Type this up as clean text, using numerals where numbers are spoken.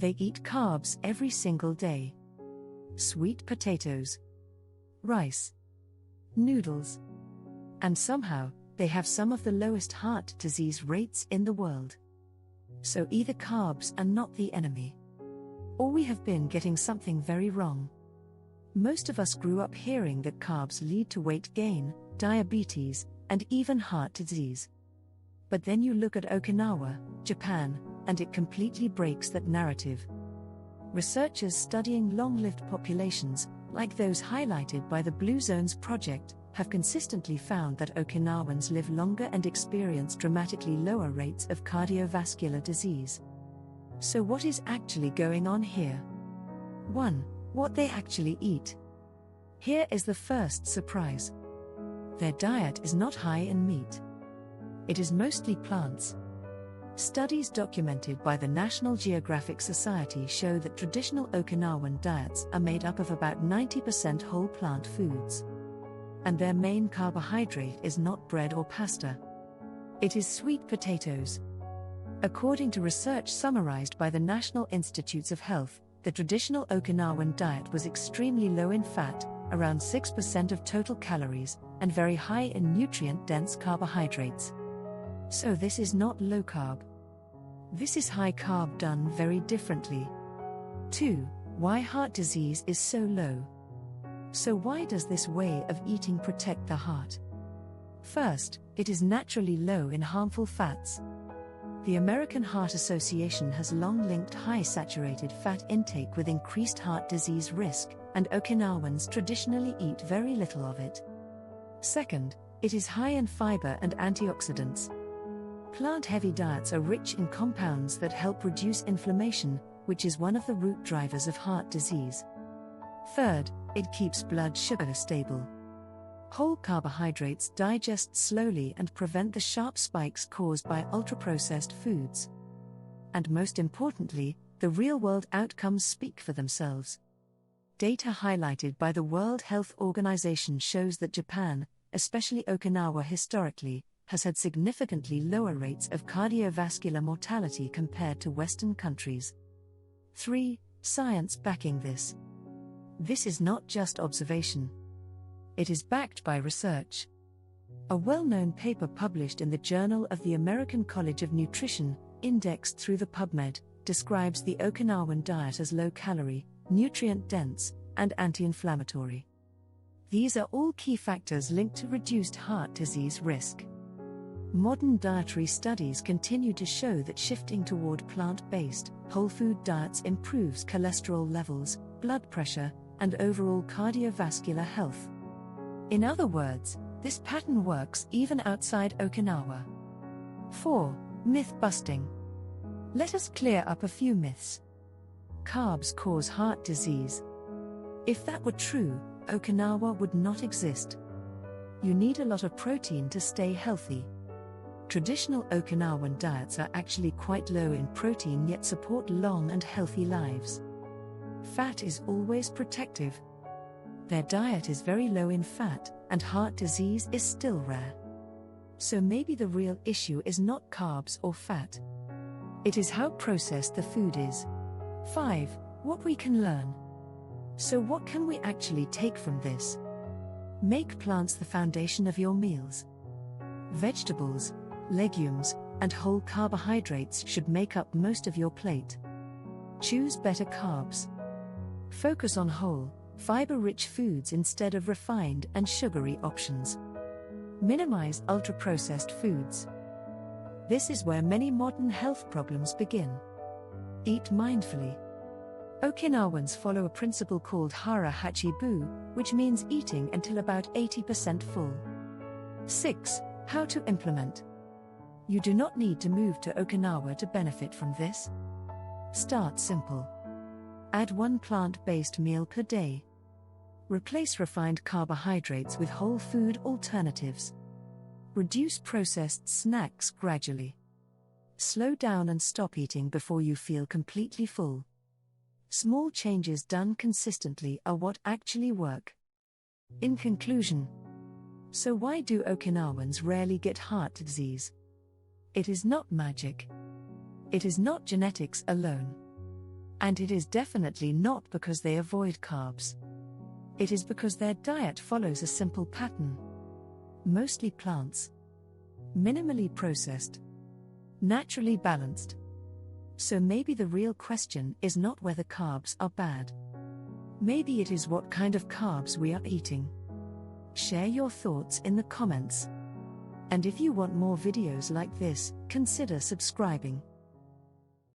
They eat carbs every single day. Sweet potatoes, rice, noodles. And somehow, they have some of the lowest heart disease rates in the world. So either carbs are not the enemy, or we have been getting something very wrong. Most of us grew up hearing that carbs lead to weight gain, diabetes, and even heart disease. But then you look at Okinawa, Japan, and it completely breaks that narrative. Researchers studying long-lived populations, like those highlighted by the Blue Zones project, have consistently found that Okinawans live longer and experience dramatically lower rates of cardiovascular disease. So what is actually going on here? 1. What they actually eat. Here is the first surprise. Their diet is not high in meat. It is mostly plants. Studies documented by the National Geographic Society show that traditional Okinawan diets are made up of about 90% whole plant foods. And their main carbohydrate is not bread or pasta. It is sweet potatoes. According to research summarized by the National Institutes of Health, the traditional Okinawan diet was extremely low in fat, around 6% of total calories, and very high in nutrient-dense carbohydrates. So this is not low carb. This is high carb done very differently. 2. Why heart disease is so low. So why does this way of eating protect the heart? First, it is naturally low in harmful fats. The American Heart Association has long linked high saturated fat intake with increased heart disease risk, and Okinawans traditionally eat very little of it. Second, it is high in fiber and antioxidants. Plant-heavy diets are rich in compounds that help reduce inflammation, which is one of the root drivers of heart disease. Third, it keeps blood sugar stable. Whole carbohydrates digest slowly and prevent the sharp spikes caused by ultra-processed foods. And most importantly, the real-world outcomes speak for themselves. Data highlighted by the World Health Organization shows that Japan, especially Okinawa historically, has had significantly lower rates of cardiovascular mortality compared to Western countries. 3. Science backing this. This is not just observation. It is backed by research. A well-known paper published in the Journal of the American College of Nutrition, indexed through the PubMed, describes the Okinawan diet as low-calorie, nutrient-dense, and anti-inflammatory. These are all key factors linked to reduced heart disease risk. Modern dietary studies continue to show that shifting toward plant-based, whole food diets improves cholesterol levels, blood pressure, and overall cardiovascular health. In other words, this pattern works even outside Okinawa. 4. Myth busting. Let us clear up a few myths. Carbs cause heart disease. If that were true, Okinawa would not exist. You need a lot of protein to stay healthy. Traditional Okinawan diets are actually quite low in protein yet support long and healthy lives. Fat is always protective. Their diet is very low in fat, and heart disease is still rare. So maybe the real issue is not carbs or fat. It is how processed the food is. 5. What we can learn. So what can we actually take from this? Make plants the foundation of your meals. Vegetables, legumes, and whole carbohydrates should make up most of your plate. Choose better carbs. Focus on whole, fiber-rich foods instead of refined and sugary options. Minimize ultra-processed foods. This is where many modern health problems begin. Eat mindfully. Okinawans follow a principle called hara hachibu, which means eating until about 80% full. 6. How to implement. You do not need to move to Okinawa to benefit from this. Start simple. Add one plant-based meal per day. Replace refined carbohydrates with whole food alternatives. Reduce processed snacks gradually. Slow down and stop eating before you feel completely full. Small changes done consistently are what actually work. In conclusion, so why do Okinawans rarely get heart disease? It is not magic. It is not genetics alone. And it is definitely not because they avoid carbs. It is because their diet follows a simple pattern. Mostly plants. Minimally processed. Naturally balanced. So maybe the real question is not whether carbs are bad. Maybe it is what kind of carbs we are eating. Share your thoughts in the comments. And if you want more videos like this, consider subscribing.